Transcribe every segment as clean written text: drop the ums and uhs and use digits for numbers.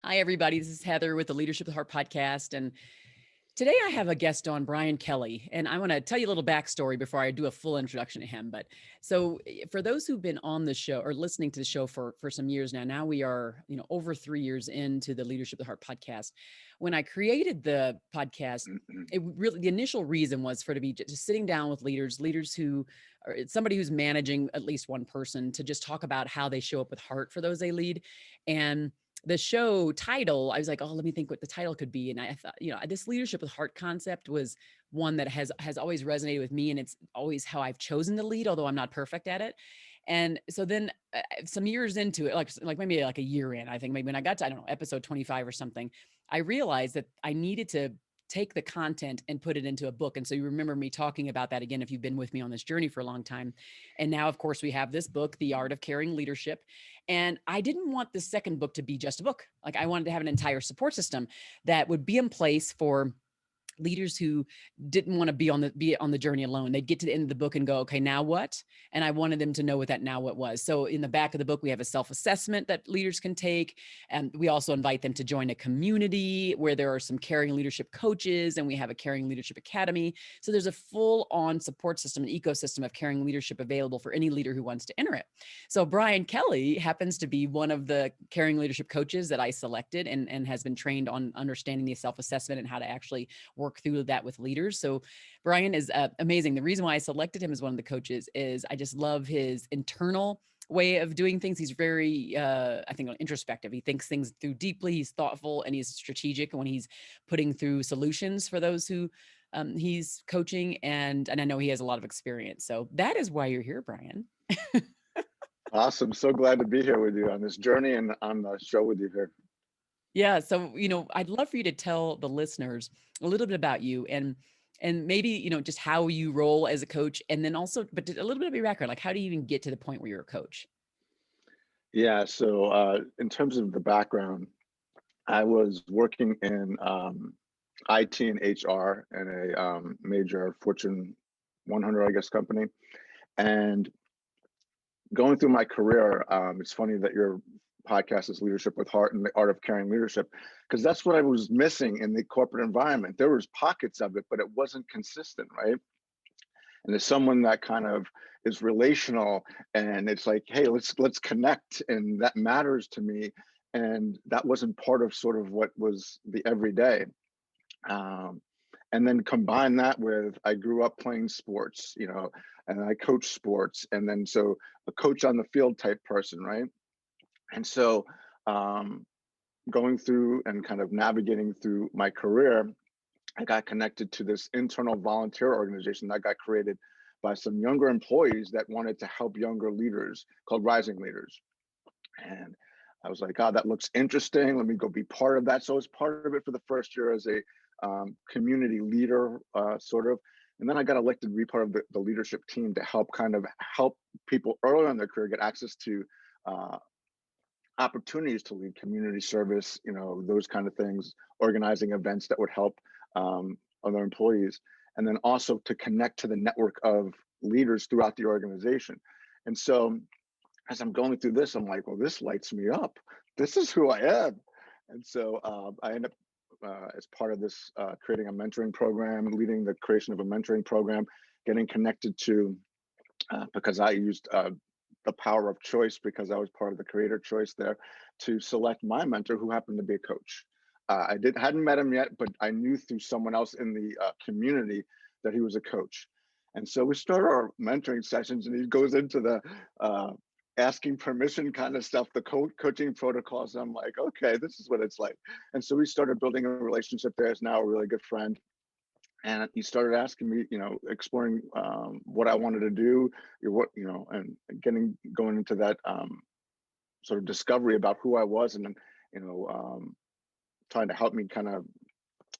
Hi, everybody. This is Heather with the Leadership with Heart podcast. And today I have a guest on, Brian Kelly. And I want to tell you a little backstory before I do a full introduction to him. But for those who've been on the show or listening to the show for some years now we are, over 3 years into the Leadership with Heart podcast. When I created the podcast, it really, the initial reason was for it to be just sitting down with leaders who are somebody who's managing at least one person to just talk about how they show up with heart for those they lead. And the show title, I was like, oh, let me think what the title could be. And I thought, this leadership with heart concept was one that has always resonated with me. And it's always how I've chosen to lead, although I'm not perfect at it. And so then some years into it, like maybe like a year in, I think maybe when I got to, I don't know, episode 25 or something, I realized that I needed to take the content and put it into a book. And so you remember me talking about that again, if you've been with me on this journey for a long time. And now, of course, we have this book, The Art of Caring Leadership. And I didn't want the second book to be just a book. Like I wanted to have an entire support system that would be in place for leaders who didn't want to be on the journey alone. They'd get to the end of the book and go, okay, now what? And I wanted them to know what that now what was. So in the back of the book, we have a self-assessment that leaders can take. And we also invite them to join a community where there are some caring leadership coaches, and we have a caring leadership academy. So there's a full-on support system, an ecosystem of caring leadership available for any leader who wants to enter it. So Brian Kelly happens to be one of the caring leadership coaches that I selected and has been trained on understanding the self-assessment and how to actually work through that with leaders. So Brian is amazing. The reason why I selected him as one of the coaches is I just love his internal way of doing things. He's very, I think, introspective. He thinks things through deeply. He's thoughtful and he's strategic when he's putting through solutions for those who he's coaching. And I know he has a lot of experience. So that is why you're here, Brian. Awesome. So glad to be here with you on this journey and on the show with you here. Yeah. So, I'd love for you to tell the listeners a little bit about you and maybe, just how you roll as a coach. And then also, but a little bit of your background, like how do you even get to the point where you're a coach? Yeah. So, in terms of the background, I was working in IT and HR in a major Fortune 100, I guess, company. And going through my career, it's funny that your podcast is Leadership with Heart and the Art of Caring Leadership, because that's what I was missing in the corporate environment. There was pockets of it, but it wasn't consistent, right? And as someone that kind of is relational and it's like, hey, let's connect, and that matters to me, and that wasn't part of sort of what was the everyday. um, and then combine that with I grew up playing sports, and I coach sports, and then so a coach on the field type person, right? And so um, going through and kind of navigating through my career, I got connected to this internal volunteer organization that got created by some younger employees that wanted to help younger leaders called Rising Leaders. And I was like, oh, that looks interesting. Let me go be part of that. So I was part of it for the first year as a community leader, sort of. And then I got elected to be part of the leadership team to help kind of help people early in their career get access to uh, opportunities to lead community service, those kind of things, organizing events that would help other employees, and then also to connect to the network of leaders throughout the organization. And so as I'm going through this, I'm like, well, this lights me up. This is who I am. And so I end up, as part of this, creating a mentoring program, leading the creation of a mentoring program, getting connected to, because I used the power of choice, because I was part of the creator choice there, to select my mentor, who happened to be a coach. Hadn't met him yet, but I knew through someone else in the community that he was a coach. And so we start our mentoring sessions, and he goes into the asking permission kind of stuff, the coaching protocols. And I'm like, okay, this is what it's like. And so we started building a relationship there. Is now a really good friend. And he started asking me, exploring what I wanted to do, and going into that sort of discovery about who I was, and then, you know, um, trying to help me kind of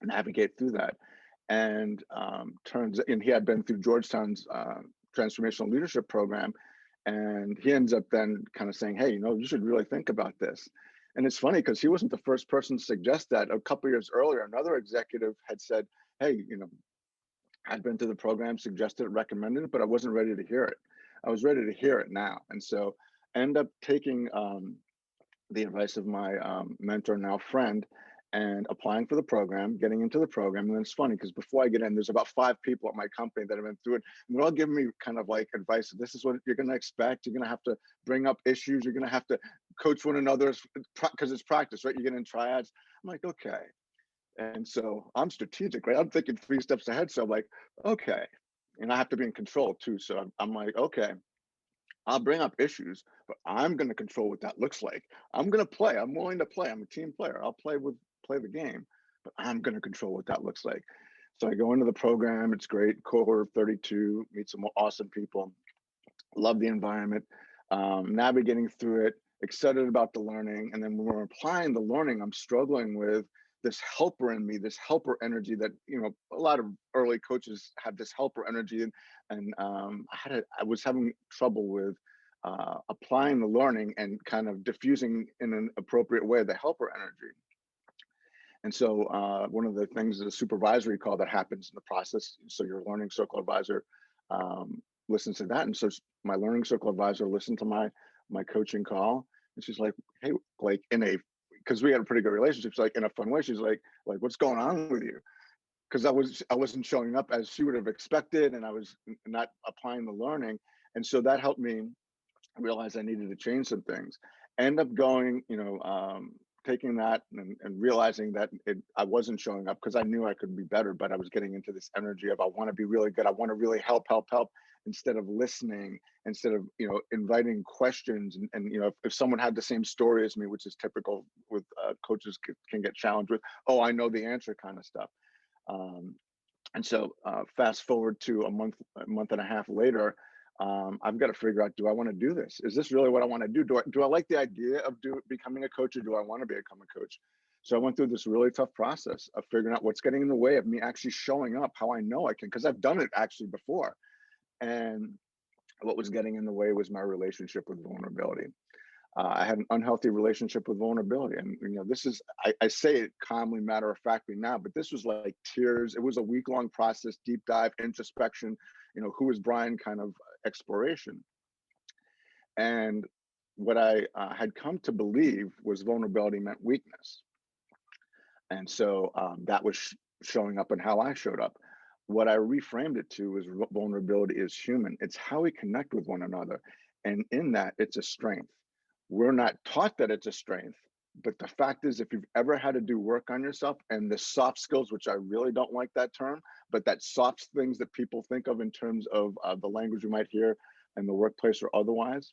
navigate through that. And and he had been through Georgetown's transformational leadership program, and he ends up then kind of saying, hey, you should really think about this. And it's funny because he wasn't the first person to suggest that. A couple of years earlier, another executive had said, hey, I'd been through the program, suggested it, recommended it, but I wasn't ready to hear it. I was ready to hear it now. And so I ended up taking the advice of my mentor, now friend, and applying for the program, getting into the program. And then it's funny because before I get in, there's about 5 people at my company that have been through it. And they're all giving me kind of like advice. This is what you're going to expect. You're going to have to bring up issues. You're going to have to coach one another because it's practice, right? You get in triads. I'm like, okay. And so I'm strategic, right? I'm thinking 3 steps ahead. So I'm like, okay. And I have to be in control too. So I'm like, okay, I'll bring up issues, but I'm going to control what that looks like. I'm going to play. I'm willing to play. I'm a team player. I'll play the game, but I'm going to control what that looks like. So I go into the program. It's great. Cohort of 32, meet some awesome people. Love the environment. Navigating through it. Excited about the learning. And then when we're applying the learning, I'm struggling with this helper in me, this helper energy that, a lot of early coaches have this helper energy. And I was having trouble with applying the learning and kind of diffusing in an appropriate way the helper energy. And so one of the things is a supervisory call that happens in the process. So your learning circle advisor listens to that. And so my learning circle advisor listened to my coaching call. And she's like, hey, like because we had a pretty good relationship. So like in a fun way, she's like, what's going on with you? Because I wasn't showing up as she would have expected, and I was not applying the learning. And so that helped me realize I needed to change some things. End up going, taking that and realizing that I wasn't showing up because I knew I could be better, but I was getting into this energy of I want to be really good. I want to really help, instead of listening, instead of inviting questions. And if someone had the same story as me, which is typical with coaches can get challenged with, oh, I know the answer kind of stuff. And so fast forward to a month and a half later, I've got to figure out, do I want to do this? Is this really what I want to do? Do I like the idea of becoming a coach, or do I want to become a coach? So I went through this really tough process of figuring out what's getting in the way of me actually showing up how I know I can, because I've done it actually before. And what was getting in the way was my relationship with vulnerability. I had an unhealthy relationship with vulnerability. And, this is, I say it calmly, matter of factly now, but this was like tears. It was a week-long process, deep dive, introspection, who is Brian kind of exploration. And what I had come to believe was vulnerability meant weakness. And so that was showing up in how I showed up. What I reframed it to was vulnerability is human. It's how we connect with one another. And in that, it's a strength. We're not taught that it's a strength, but the fact is, if you've ever had to do work on yourself and the soft skills, which I really don't like that term, but that soft things that people think of in terms of the language you might hear in the workplace or otherwise,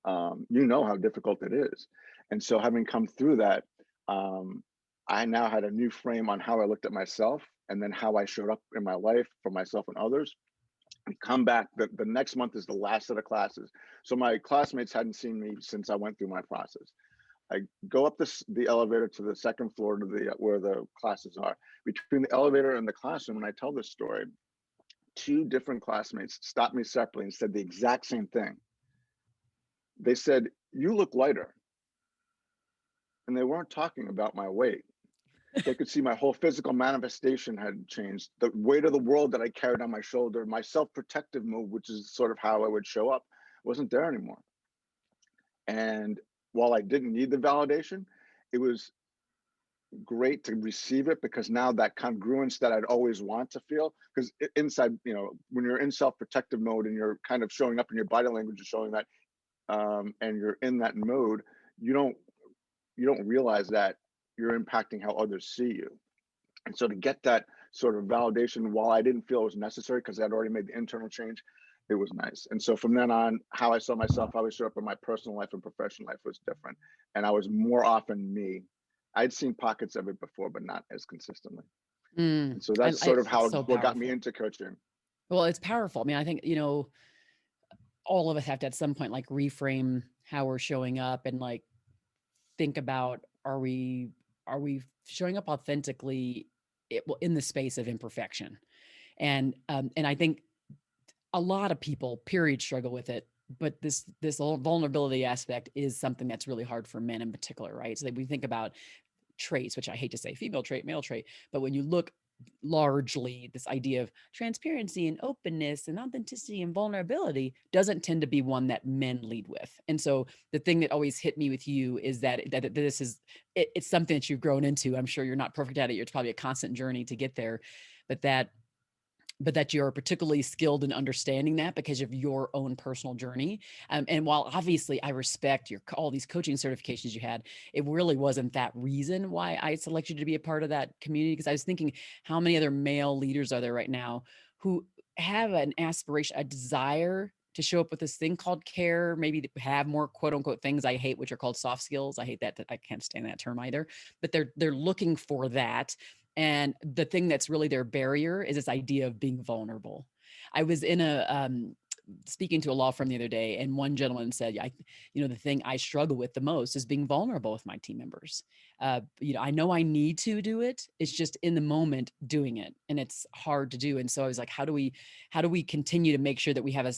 how difficult it is. And so having come through that, I now had a new frame on how I looked at myself and then how I showed up in my life for myself and others. Come back, the next month is the last set of classes. So my classmates hadn't seen me since I went through my process. I go up the elevator to the second floor to where the classes are. Between the elevator and the classroom, when I tell this story, 2 different classmates stopped me separately and said the exact same thing. They said, "You look lighter." And they weren't talking about my weight. They could see my whole physical manifestation had changed. The weight of the world that I carried on my shoulder, my self-protective mode, which is sort of how I would show up, wasn't there anymore. And while I didn't need the validation, it was great to receive it, because now that congruence that I'd always want to feel, because inside, when you're in self-protective mode and you're kind of showing up in your body language is showing that, and you're in that mode, you don't realize that you're impacting how others see you. And so to get that sort of validation, while I didn't feel it was necessary because I'd already made the internal change, it was nice. And so from then on, how I saw myself, how I showed up in my personal life and professional life was different. And I was more often me. I'd seen pockets of it before, but not as consistently. And so that's sort of It's how so what got me powerful. into coaching. Well, it's powerful. I mean, I think, all of us have to at some point like reframe how we're showing up and like think about, are we showing up authentically in the space of imperfection? And I think a lot of people period struggle with it, but this whole vulnerability aspect is something that's really hard for men in particular, right? So that we think about traits, which I hate to say female trait, male trait, but when you look largely this idea of transparency and openness and authenticity and vulnerability doesn't tend to be one that men lead with. And so the thing that always hit me with you is that this is it's something that you've grown into. I'm sure you're not perfect at it. It's probably a constant journey to get there, but that you're particularly skilled in understanding that because of your own personal journey. And while obviously I respect all these coaching certifications you had, it really wasn't that reason why I selected you to be a part of that community. Because I was thinking, how many other male leaders are there right now who have an aspiration, a desire to show up with this thing called care, maybe to have more quote unquote things I hate, which are called soft skills. I hate that. I can't stand that term either, but they're looking for that. And the thing that's really their barrier is this idea of being vulnerable. I was in a speaking to a law firm the other day, and one gentleman said, the thing I struggle with the most is being vulnerable with my team members. I know I need to do it. It's just in the moment doing it, and it's hard to do. And so I was like, how do we continue to make sure that we have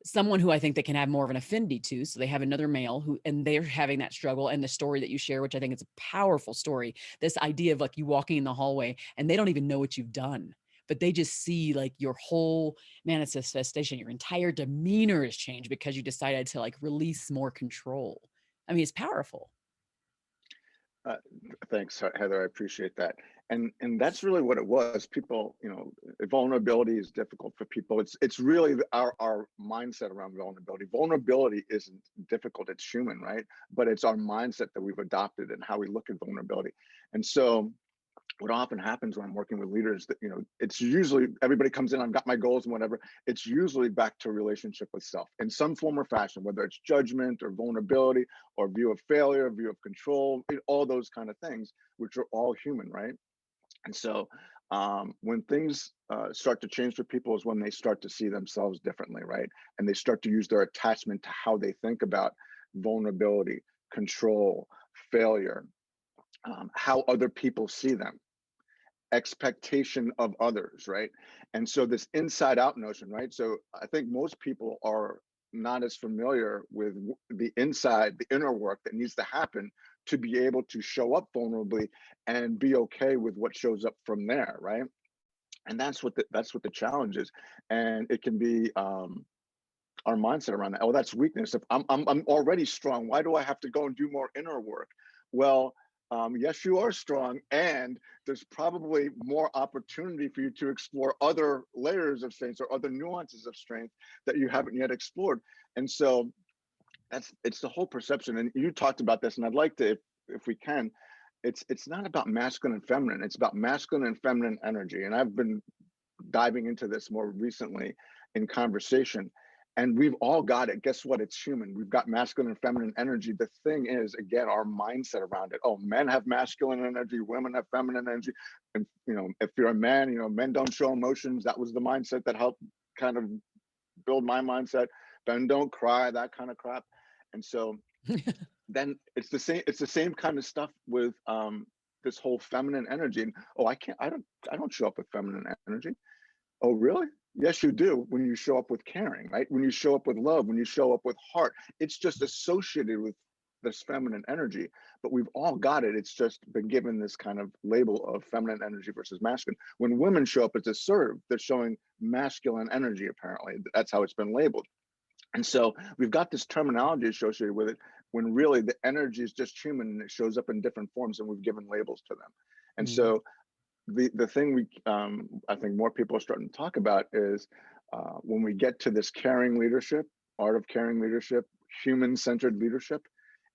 someone who I think they can have more of an affinity to. So they have another male and they're having that struggle, and the story that you share, which I think is a powerful story, this idea of like you walking in the hallway and they don't even know what you've done, but they just see like your whole manifestation, your entire demeanor has changed because you decided to like release more control. I mean, it's powerful. Uh, Thanks, Heather. I appreciate that. And that's really what it was. People, vulnerability is difficult for people. It's really our mindset around vulnerability. Vulnerability isn't difficult. It's human, right? But it's our mindset that we've adopted and how we look at vulnerability. And so what often happens when I'm working with leaders that, it's usually everybody comes in, I've got my goals and whatever. It's usually back to a relationship with self in some form or fashion, whether it's judgment or vulnerability or view of failure, view of control, all those kind of things, which are all human, right? And so when things start to change for people is when they start to see themselves differently, right? And they start to use their attachment to how they think about vulnerability, control, failure, how other people see them, expectation of others, right? And so this inside out notion, right? So I think most people are not as familiar with the inner work that needs to happen to be able to show up vulnerably and be okay with what shows up from there, right? And that's what the challenge is. And it can be our mindset around that. Oh, that's weakness. If I'm already strong, why do I have to go and do more inner work? Well, yes, you are strong, and there's probably more opportunity for you to explore other layers of strength or other nuances of strength that you haven't yet explored. And so it's the whole perception. And you talked about this, and I'd like to, if we can, it's not about masculine and feminine. It's about masculine and feminine energy. And I've been diving into this more recently in conversation. And we've all got it. Guess what? It's human. We've got masculine and feminine energy. The thing is, again, our mindset around it. Oh, men have masculine energy, women have feminine energy. And if you're a man, men don't show emotions. That was the mindset that helped kind of build my mindset. Men don't cry, that kind of crap. And so then it's the same kind of stuff with this whole feminine energy. And oh, I don't show up with feminine energy. Oh, really? Yes, you do when you show up with caring, right? When you show up with love, when you show up with heart, it's just associated with this feminine energy, but we've all got it. It's just been given this kind of label of feminine energy versus masculine. When women show up as assertive, they're showing masculine energy, apparently. That's how it's been labeled. And so we've got this terminology associated with it when really the energy is just human and it shows up in different forms and we've given labels to them. And Mm, so the thing I think more people are starting to talk about is when we get to this caring leadership, art of caring leadership, human-centered leadership,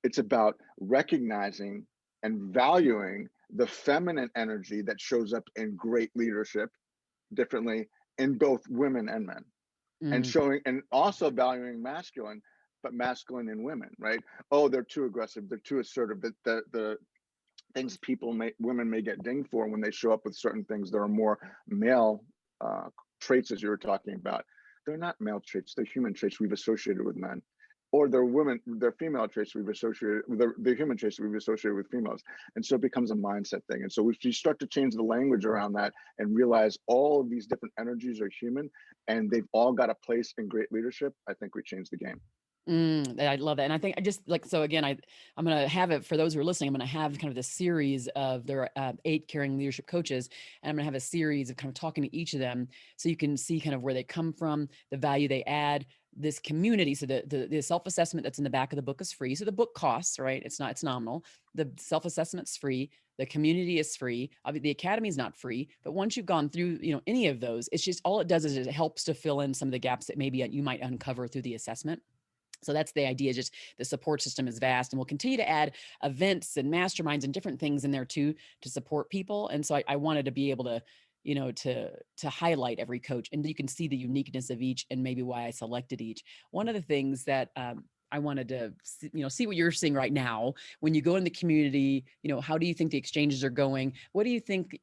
it's about recognizing and valuing the feminine energy that shows up in great leadership differently in both women and men, and mm, showing and also valuing masculine, but masculine in women, right? Oh, they're too aggressive, they're too assertive, the things women may get dinged for when they show up with certain things that are more male traits, as you were talking about. They're not male traits, they're human traits we've associated with men, or they're female traits we've associated with, the human traits we've associated with females. And so it becomes a mindset thing. And so if you start to change the language around that and realize all of these different energies are human and they've all got a place in great leadership, I think we change the game. I love that. And I think I just like, so again, I'm going to have it for those who are listening. I'm going to have kind of this series of there are 8 caring leadership coaches, and I'm going to have a series of kind of talking to each of them so you can see kind of where they come from, the value they add, this community. So the self-assessment that's in the back of the book is free. So the book costs, right? It's nominal. The self-assessment's free. The community is free. Obviously, the academy is not free, but once you've gone through, any of those, it's just all it does is it helps to fill in some of the gaps that maybe you might uncover through the assessment. So that's the idea. Just the support system is vast, and we'll continue to add events and masterminds and different things in there too to support people. And so I wanted to be able to, to highlight every coach, and you can see the uniqueness of each and maybe why I selected each. One of the things that I wanted to see what you're seeing right now when you go in the community. How do you think the exchanges are going? What do you think?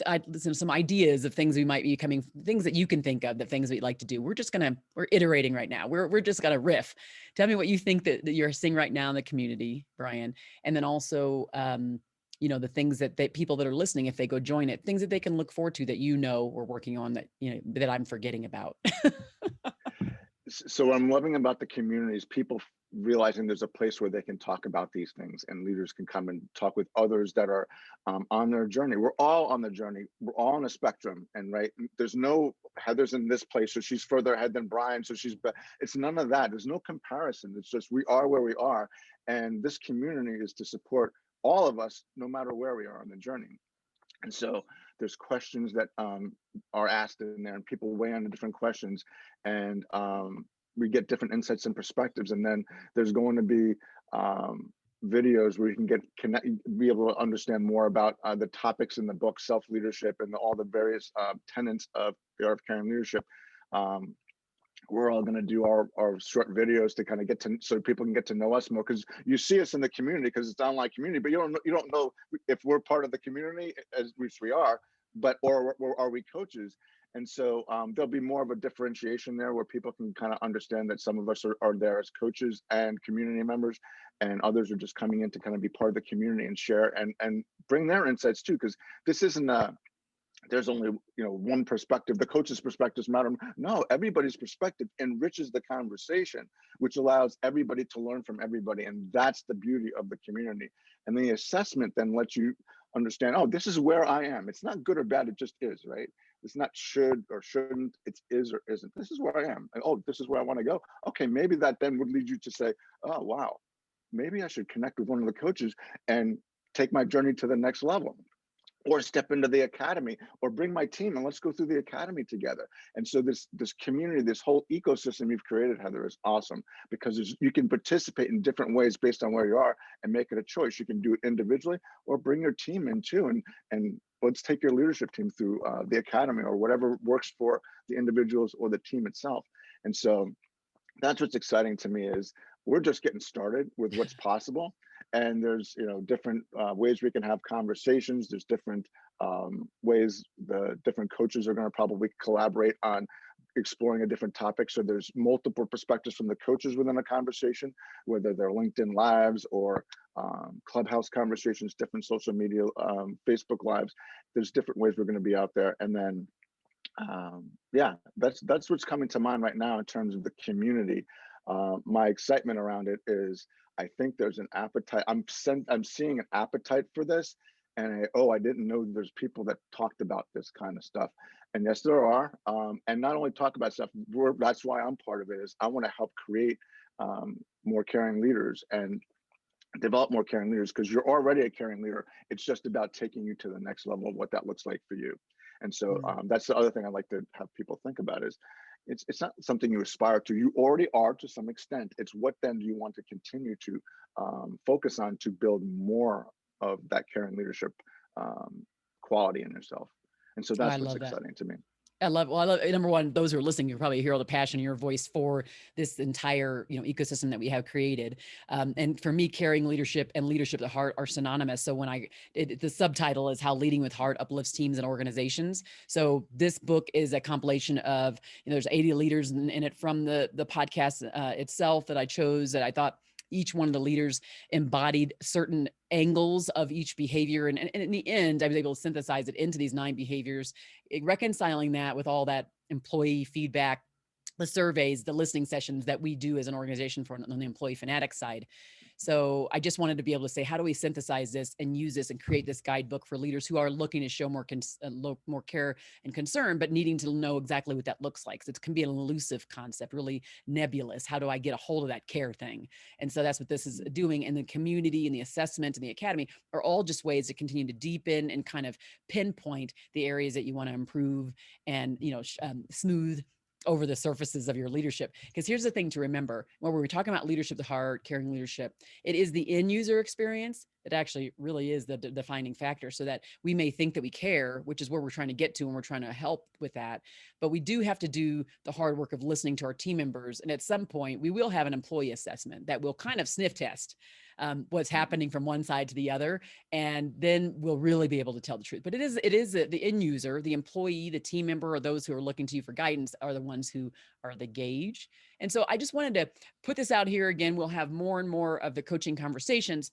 I listen to some ideas of things we might be coming, things that you can think of, the things we'd like to do. We're iterating right now. We're just gonna riff. Tell me what you think that you're seeing right now in the community, Brian, and then also the things that people that are listening, if they go join it, things that they can look forward to that we're working on that that I'm forgetting about. So what I'm loving about the community is people realizing there's a place where they can talk about these things, and leaders can come and talk with others that are on their journey. We're all on the journey. We're all on a spectrum, and right, there's no Heather's in this place, so she's further ahead than Brian, so it's none of that. There's no comparison. It's just we are where we are, and this community is to support all of us, no matter where we are on the journey. And so there's questions that are asked in there, and people weigh on the different questions, and we get different insights and perspectives. And then there's going to be videos where you can be able to understand more about the topics in the book, self-leadership, and all the various tenets of the art of caring leadership. We're all going to do our short videos to kind of so people can get to know us more, because you see us in the community because it's online community, but you don't know if we're part of the community, as which we are, or are we coaches? And so there'll be more of a differentiation there where people can kind of understand that some of us are there as coaches and community members, and others are just coming in to kind of be part of the community and share and bring their insights too, because this isn't there's only one perspective. The coach's perspectives matter. No, everybody's perspective enriches the conversation, which allows everybody to learn from everybody, and that's the beauty of the community. And the assessment then lets you understand, oh, this is where I am. It's not good or bad, it just is, right? It's not should or shouldn't, it's is or isn't. This is where I am, and oh, this is where I want to go. Okay, maybe that then would lead you to say, oh wow, maybe I should connect with one of the coaches and take my journey to the next level, or step into the academy, or bring my team and let's go through the academy together. And so this community, this whole ecosystem you've created, Heather, is awesome, because you can participate in different ways based on where you are and make it a choice. You can do it individually or bring your team in too, and let's take your leadership team through the academy, or whatever works for the individuals or the team itself. And so that's what's exciting to me, is we're just getting started with what's possible. And there's different ways we can have conversations. There's different ways the different coaches are going to probably collaborate on exploring a different topic. So there's multiple perspectives from the coaches within a conversation, whether they're LinkedIn lives or Clubhouse conversations, different social media, Facebook lives. There's different ways we're going to be out there. And then yeah, that's what's coming to mind right now in terms of the community. My excitement around it is, I think there's an appetite. I'm seeing an appetite for this, and I didn't know there's people that talked about this kind of stuff. And yes, there are. And not only talk about stuff. That's why I'm part of it. Is I want to help create more caring leaders and develop more caring leaders, because you're already a caring leader. It's just about taking you to the next level of what that looks like for you. And so that's the other thing I like to have people think about, is it's not something you aspire to. You already are to some extent. It's what then do you want to continue to focus on to build more of that caring leadership quality in yourself. And so Oh, I that's what's love that. exciting to me. I love number one, those who are listening, you probably hear all the passion in your voice for this entire, ecosystem that we have created. And for me, caring leadership and leadership at heart are synonymous. So when the subtitle is How Leading with Heart Uplifts Teams and Organizations. So this book is a compilation of, there's 80 leaders in it from the podcast itself that I chose, that I thought each one of the leaders embodied certain angles of each behavior. And in the end, I was able to synthesize it into these 9 behaviors, reconciling that with all that employee feedback, the surveys, the listening sessions that we do as an organization for on the employee fanatic side. So I just wanted to be able to say, how do we synthesize this and use this and create this guidebook for leaders who are looking to show more care and concern, but needing to know exactly what that looks like. So it can be an elusive concept, really nebulous. How do I get a hold of that care thing? And so that's what this is doing. And the community and the assessment and the academy are all just ways to continue to deepen and kind of pinpoint the areas that you want to improve and, smooth over the surfaces of your leadership. Because here's the thing to remember when we're talking about leadership, the heart, caring leadership, it is the end user experience that actually really is the defining factor. So that we may think that we care, which is where we're trying to get to, and we're trying to help with that. But we do have to do the hard work of listening to our team members. And at some point, we will have an employee assessment that will kind of sniff test what's happening from one side to the other, and then we'll really be able to tell the truth. But it is the end user, the employee, the team member, or those who are looking to you for guidance are the ones who are the gauge. And so I just wanted to put this out here again. We'll have more and more of the coaching conversations,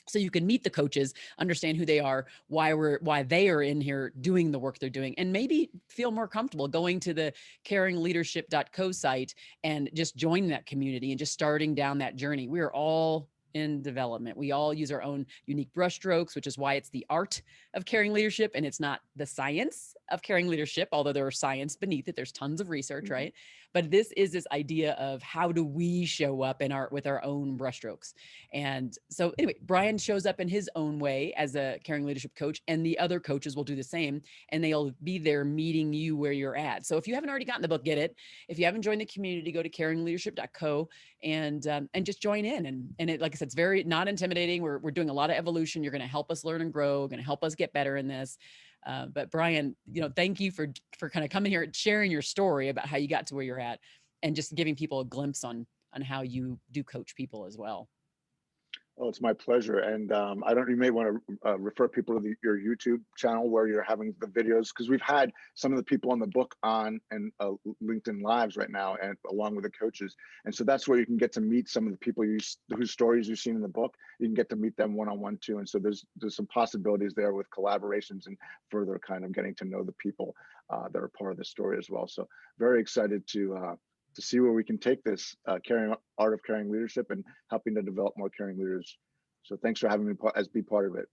so you can meet the coaches, understand who they are, why they are in here doing the work they're doing, and maybe feel more comfortable going to the caringleadership.co site and just joining that community and just starting down that journey. We are all in development. We all use our own unique brushstrokes, which is why it's the art of caring leadership and it's not the science of caring leadership, although there are science beneath it. There's tons of research, right? But this is this idea of how do we show up with our own brushstrokes. And so anyway, Brian shows up in his own way as a caring leadership coach, and the other coaches will do the same, and they'll be there meeting you where you're at. So if you haven't already gotten the book, get it. If you haven't joined the community, go to caringleadership.co and just join in. And it, like I said, it's very not intimidating. We're doing a lot of evolution. You're going to help us learn and grow, going to help us get better in this. But Brian, thank you for kind of coming here and sharing your story about how you got to where you're at, and just giving people a glimpse on how you do coach people as well. Oh, it's my pleasure. And I don't, you may want to refer people to your YouTube channel where you're having the videos, because we've had some of the people on the book on and LinkedIn Lives right now, and along with the coaches. And so that's where you can get to meet some of the people whose stories you've seen in the book. You can get to meet them one-on-one too. And so there's some possibilities there with collaborations and further kind of getting to know the people that are part of the story as well. So very excited to see where we can take this caring art of caring leadership and helping to develop more caring leaders. So thanks for having me be part of it.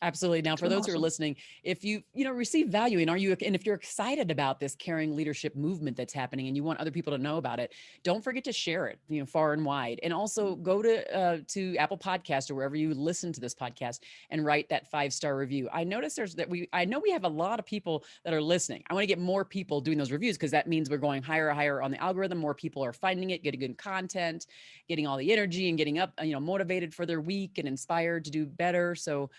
Absolutely. Now, It's for been those who are awesome. listening, if you receive value and if you're excited about this caring leadership movement that's happening and you want other people to know about it, don't forget to share it, far and wide. And also go to Apple Podcast or wherever you listen to this podcast and write that 5-star review. I notice I know we have a lot of people that are listening. I want to get more people doing those reviews, because that means we're going higher on the algorithm. More people are finding it, getting good content, getting all the energy and getting up, motivated for their week and inspired to do better. So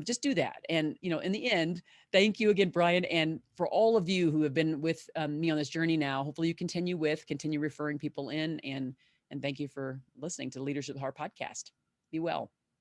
just do that. And, in the end, thank you again, Brian. And for all of you who have been with me on this journey now, hopefully you continue referring people in, and thank you for listening to Leadership at the Heart podcast. Be well.